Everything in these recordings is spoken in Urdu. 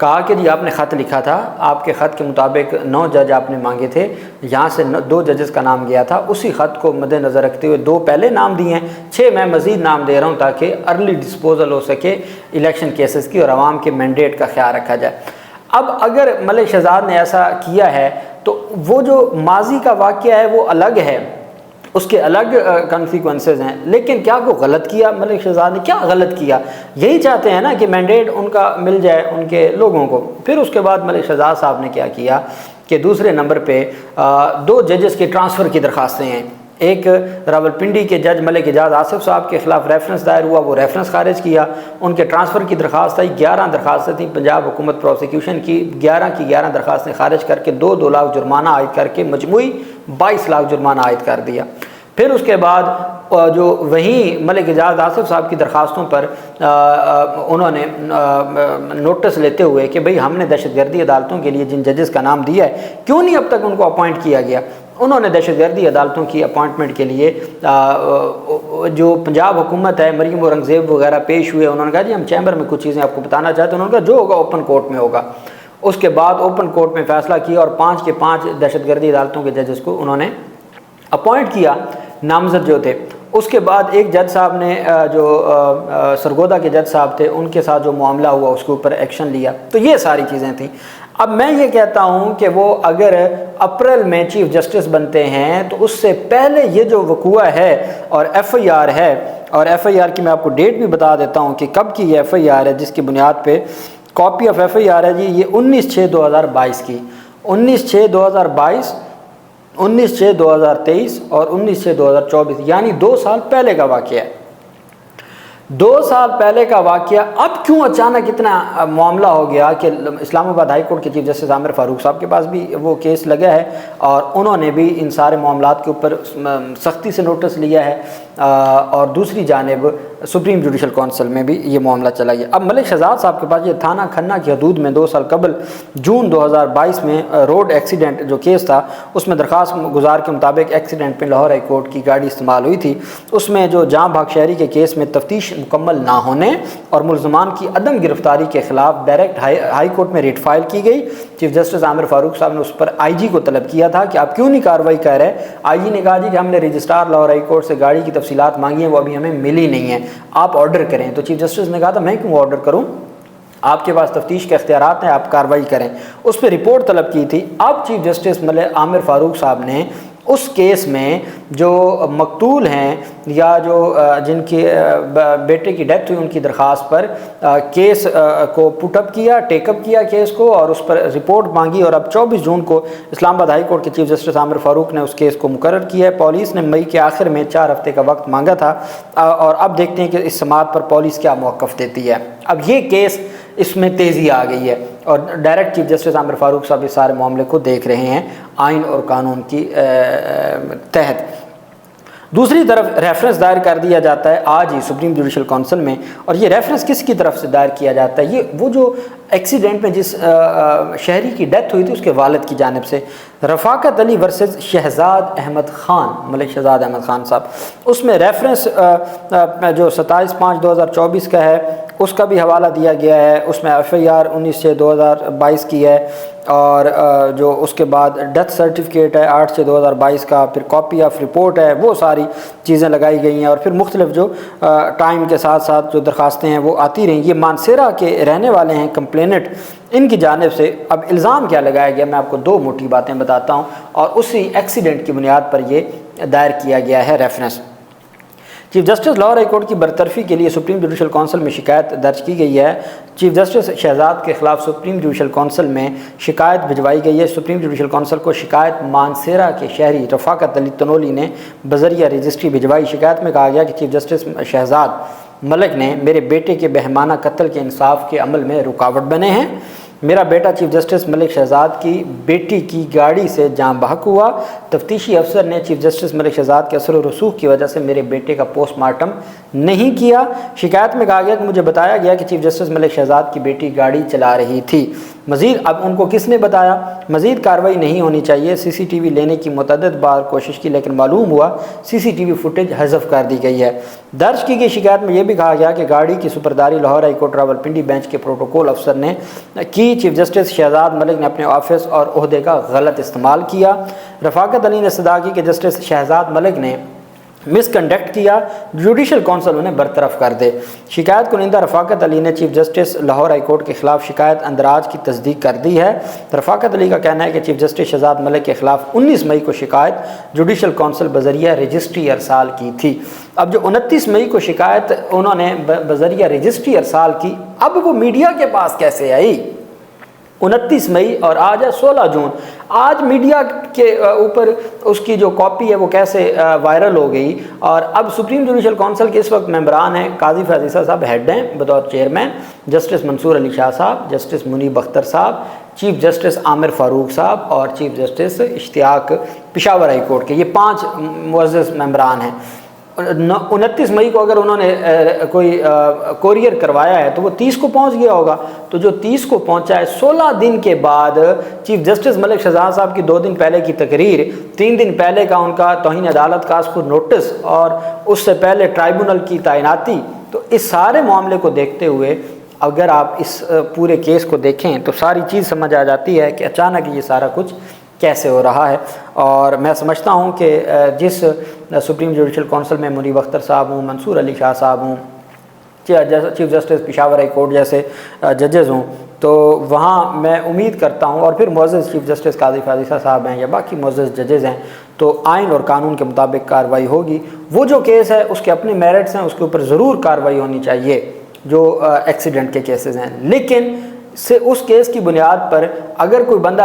کہا کہ جی آپ نے خط لکھا تھا، آپ کے خط کے مطابق 9 جج آپ نے مانگے تھے، یہاں سے 2 ججز کا نام گیا تھا، اسی خط کو مد نظر رکھتے ہوئے 2 پہلے نام دیے ہیں، 6 میں مزید نام دے رہا ہوں تاکہ ارلی ڈسپوزل ہو سکے الیکشن کیسز کی اور عوام کے مینڈیٹ کا خیال رکھا جائے۔ اب اگر ملک شہزاد نے ایسا کیا ہے تو وہ جو ماضی کا واقعہ ہے وہ الگ ہے، اس کے الگ کنسیکوینسز ہیں، لیکن کیا کو غلط کیا ملک شہزاد نے؟ کیا غلط کیا؟ یہی چاہتے ہیں نا کہ مینڈیٹ ان کا مل جائے ان کے لوگوں کو۔ پھر اس کے بعد ملک شہزاد صاحب نے کیا کیا کہ دوسرے نمبر پہ 2 ججز کے ٹرانسفر کی درخواستیں ہیں۔ ایک راولپنڈی کے جج ملک اعجاز آصف صاحب کے خلاف ریفرنس دائر ہوا، وہ ریفرنس خارج کیا، ان کے ٹرانسفر کی درخواست آئی، 11 درخواستیں تھیں پنجاب حکومت پروسیکیوشن کی، 11 کی 11 درخواستیں خارج کر کے 2 لاکھ جرمانہ عائد کر کے مجموعی 22 لاکھ جرمانہ عائد کر دیا۔ پھر اس کے بعد جو وہیں ملک اعجاز آصف صاحب کی درخواستوں پر انہوں نے نوٹس لیتے ہوئے کہ بھئی ہم نے دہشت گردی عدالتوں کے لیے جن ججز کا نام دیا ہے کیوں نہیں اب تک ان کو اپوائنٹ کیا گیا؟ انہوں نے دہشت گردی عدالتوں کی اپوائنٹمنٹ کے لیے جو پنجاب حکومت ہے، مریم اورنگزیب وغیرہ پیش ہوئے، انہوں نے کہا جی ہم چیمبر میں کچھ چیزیں آپ کو بتانا چاہتے ہیں، انہوں نے کہا جو ہوگا اوپن کورٹ میں ہوگا۔ اس کے بعد اوپن کورٹ میں فیصلہ کیا اور 5 کے 5 دہشت گردی عدالتوں کے ججز کو انہوں نے اپوائنٹ کیا، نامزد جو تھے۔ اس کے بعد ایک جج صاحب نے جو سرگودا کے جج صاحب تھے ان کے ساتھ جو معاملہ ہوا اس کے اوپر ایکشن لیا۔ تو یہ ساری چیزیں تھیں۔ اب میں یہ کہتا ہوں کہ وہ اگر اپریل میں چیف جسٹس بنتے ہیں تو اس سے پہلے یہ جو وقوع ہے اور ایف آئی آر ہے، اور ایف آئی آر کی میں آپ کو ڈیٹ بھی بتا دیتا ہوں کہ کب کی یہ ایف آئی آر ہے، جس کی بنیاد پہ copy of F I R ہے جی، یہ 19/6/2022 کی، 19/6/2022، 19/6/2023 اور 19/6/2024، یعنی 2 سال پہلے کا واقعہ ہے۔ 2 سال پہلے کا واقعہ اب کیوں اچانک اتنا معاملہ ہو گیا کہ اسلام آباد ہائی کورٹ کے چیف جسٹس عامر فاروق صاحب کے پاس بھی وہ کیس لگا ہے اور انہوں نے بھی ان سارے معاملات کے اوپر سختی سے نوٹس لیا ہے، اور دوسری جانب سپریم جوڈیشل کونسل میں بھی یہ معاملہ چلا گیا۔ اب ملک شہزاد صاحب کے پاس یہ تھانہ کھنہ کی حدود میں 2 سال قبل جون 2022 میں روڈ ایکسیڈنٹ جو کیس تھا، اس میں درخواست گزار کے مطابق ایکسیڈنٹ میں لاہور ہائی کورٹ کی گاڑی استعمال ہوئی تھی۔ اس میں جو جاں بحق شہری کے کیس میں تفتیش مکمل نہ ہونے اور ملزمان کی عدم گرفتاری کے خلاف ڈائریکٹ ہائی کورٹ میں ریٹ فائل کی گئی۔ چیف جسٹس عامر فاروق صاحب نے اس پر آئی جی کو طلب کیا تھا کہ آپ کیوں نہیں کارروائی کر رہے؟ آئی جی نے کہا جی کہ ہم نے رجسٹرار لاہور ہائی کورٹ سے گاڑی کی تفصیلات مانگی ہیں، وہ ابھی ہمیں ملی نہیں ہیں، آپ آرڈر کریں۔ تو چیف جسٹس نے کہا تھا میں کیوں آرڈر کروں، آپ کے پاس تفتیش کے اختیارات ہیں، آپ کارروائی کریں۔ اس پہ رپورٹ طلب کی تھی۔ اب چیف جسٹس عامر فاروق صاحب نے اس کیس میں جو مقتول ہیں یا جو جن کے بیٹے کی ڈیتھ ہوئی ان کی درخواست پر کیس کو پٹ اپ کیا، ٹیک اپ کیا کیس کو، اور اس پر رپورٹ مانگی، اور اب 24 جون کو اسلام آباد ہائی کورٹ کے چیف جسٹس عامر فاروق نے اس کیس کو مقرر کیا ہے۔ پولیس نے مئی کے آخر میں 4 ہفتے کا وقت مانگا تھا، اور اب دیکھتے ہیں کہ اس سماعت پر پولیس کیا موقف دیتی ہے۔ اب یہ کیس اس میں تیزی آ گئی ہے اور ڈائریکٹ چیف جسٹس عامر فاروق صاحب اس سارے معاملے کو دیکھ رہے ہیں آئین اور قانون کی تحت۔ دوسری طرف ریفرنس دائر کر دیا جاتا ہے آج ہی سپریم جوڈیشل کونسل میں، اور یہ ریفرنس کس کی طرف سے دائر کیا جاتا ہے؟ یہ وہ جو ایکسیڈنٹ میں جس شہری کی ڈیتھ ہوئی تھی اس کے والد کی جانب سے، رفاقت علی ورسز شہزاد احمد خان، ملک شہزاد احمد خان صاحب، اس میں ریفرنس جو 27/5/2024 کا ہے اس کا بھی حوالہ دیا گیا ہے۔ اس میں ایف آئی آر 19/6/2022 کی ہے، اور جو اس کے بعد ڈیتھ سرٹیفکیٹ ہے 8/6/2022 کا، پھر کاپی آف رپورٹ ہے، وہ ساری چیزیں لگائی گئی ہیں، اور پھر مختلف جو ٹائم کے ساتھ ساتھ جو درخواستیں ہیں وہ آتی رہیں۔ یہ مانسیرا کے رہنے والے ہیں کمپلینٹ، ان کی جانب سے اب الزام کیا لگایا گیا، میں آپ کو 2 موٹی باتیں بتاتا ہوں، اور اسی ایکسیڈنٹ کی بنیاد پر یہ دائر کیا گیا ہے reference. Chief justice Lahore High court کی برطرفی کے لیے سپریم جوڈیشل کونسل میں شکایت درج کی گئی ہے۔ چیف جسٹس شہزاد کے خلاف سپریم جوڈیشل کونسل میں شکایت بھجوائی گئی ہے۔ سپریم جوڈیشل کونسل کو شکایت مانسیرا کے شہری رفاقت علی تنولی نے بذریعہ رجسٹری بھجوائی۔ شکایت میں کہا گیا کہ چیف جسٹس شہزاد ملک نے میرے بیٹے کے بہیمانہ قتل کے انصاف کے عمل میں رکاوٹ بنے ہیں۔ میرا بیٹا چیف جسٹس ملک شہزاد کی بیٹی کی گاڑی سے جاں بحق ہوا۔ تفتیشی افسر نے چیف جسٹس ملک شہزاد کے اثر و رسوخ کی وجہ سے میرے بیٹے کا پوسٹ مارٹم نہیں کیا۔ شکایت میں کہا گیا کہ مجھے بتایا گیا کہ چیف جسٹس ملک شہزاد کی بیٹی گاڑی چلا رہی تھی۔ مزید اب ان کو کس نے بتایا؟ مزید کارروائی نہیں ہونی چاہیے، سی سی ٹی وی لینے کی متعدد بار کوشش کی لیکن معلوم ہوا سی سی ٹی وی فوٹیج حذف کر دی گئی ہے۔ درج کی گئی شکایت میں یہ بھی کہا گیا کہ گاڑی کی سپرداری Lahore High Court Rawalpindi bench کے پروٹوکول افسر نے کی، چیف جسٹس شہزاد ملک نے اپنے آفس اور عہدے کا غلط استعمال کیا۔ رفاقت علی نے استدعا کی کہ جسٹس شہزاد ملک نے مس کنڈکٹ کیا، جوڈیشل کونسل انہیں برطرف کر دے۔ شکایت کنندہ رفاقت علی نے chief justice Lahore High court کے خلاف شکایت اندراج کی تصدیق کر دی ہے۔ رفاقت علی کا کہنا ہے کہ چیف جسٹس شہزاد ملک کے خلاف 19 مئی کو شکایت جوڈیشل کونسل بذریعہ رجسٹری ارسال کی تھی۔ اب جو 29 مئی کو شکایت انہوں نے بذریعہ رجسٹری ارسال کی، اب وہ میڈیا کے پاس کیسے آئی؟ 29 مئی اور آج ہے 16 جون، آج میڈیا کے اوپر اس کی جو کاپی ہے وہ کیسے وائرل ہو گئی؟ اور اب سپریم جوڈیشل کونسل کے اس وقت ممبران ہیں، قاضی فیاض عیسیٰ صاحب ہیڈ ہیں بطور چیئرمین، جسٹس منصور علی شاہ صاحب، جسٹس منیب اختر صاحب، چیف جسٹس عامر فاروق صاحب اور چیف جسٹس اشتیاق پشاور ہائی کورٹ کے، یہ 5 معزز ممبران ہیں۔ 29 مئی کو اگر انہوں نے کوئی کوریئر کروایا ہے تو وہ 30 کو پہنچ گیا ہوگا، تو جو 30 کو پہنچا ہے 16 دن کے بعد چیف جسٹس ملک شہزاد صاحب کی 2 دن پہلے کی تقریر، 3 دن پہلے کا ان کا توہین عدالت کاسٹ پر نوٹس اور اس سے پہلے ٹرائبونل کی تعیناتی، تو اس سارے معاملے کو دیکھتے ہوئے اگر آپ اس پورے کیس کو دیکھیں تو ساری چیز سمجھ آ جاتی ہے کہ اچانک یہ سارا کچھ کیسے ہو رہا ہے۔ اور میں سمجھتا ہوں کہ جس سپریم جوڈیشل کونسل میں منیب اختر صاحب ہوں، منصور علی شاہ صاحب ہوں، chief justice Peshawar high court جیسے ججز ہوں، تو وہاں میں امید کرتا ہوں، اور پھر معزز چیف جسٹس قاضی فیاض عیسیٰ صاحب ہیں یا باقی معزز ججز ہیں، تو آئین اور قانون کے مطابق کارروائی ہوگی۔ وہ جو کیس ہے اس کے اپنے میرٹس ہیں، اس کے اوپر ضرور کارروائی ہونی چاہیے جو ایکسیڈنٹ کے کیسز ہیں، لیکن سے اس کیس کی بنیاد پر اگر کوئی بندہ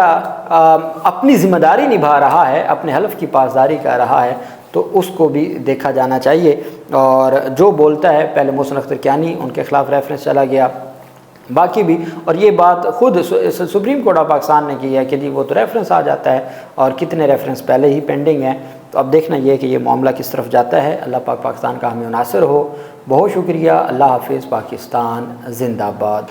اپنی ذمہ داری نبھا رہا ہے، اپنے حلف کی پاسداری کر رہا ہے، تو اس کو بھی دیکھا جانا چاہیے۔ اور جو بولتا ہے، پہلے محسن اختر کیانی ان کے خلاف ریفرنس چلا گیا، باقی بھی، اور یہ بات خود سپریم کورٹ آف پاکستان نے کی ہے کہ جی وہ تو ریفرنس آ جاتا ہے، اور کتنے ریفرنس پہلے ہی پینڈنگ ہیں۔ تو اب دیکھنا یہ کہ یہ معاملہ کس طرف جاتا ہے۔ اللہ پاک پاکستان کا ہمیں ناصر ہو۔ بہت شکریہ۔ اللہ حافظ۔ پاکستان زندہ باد۔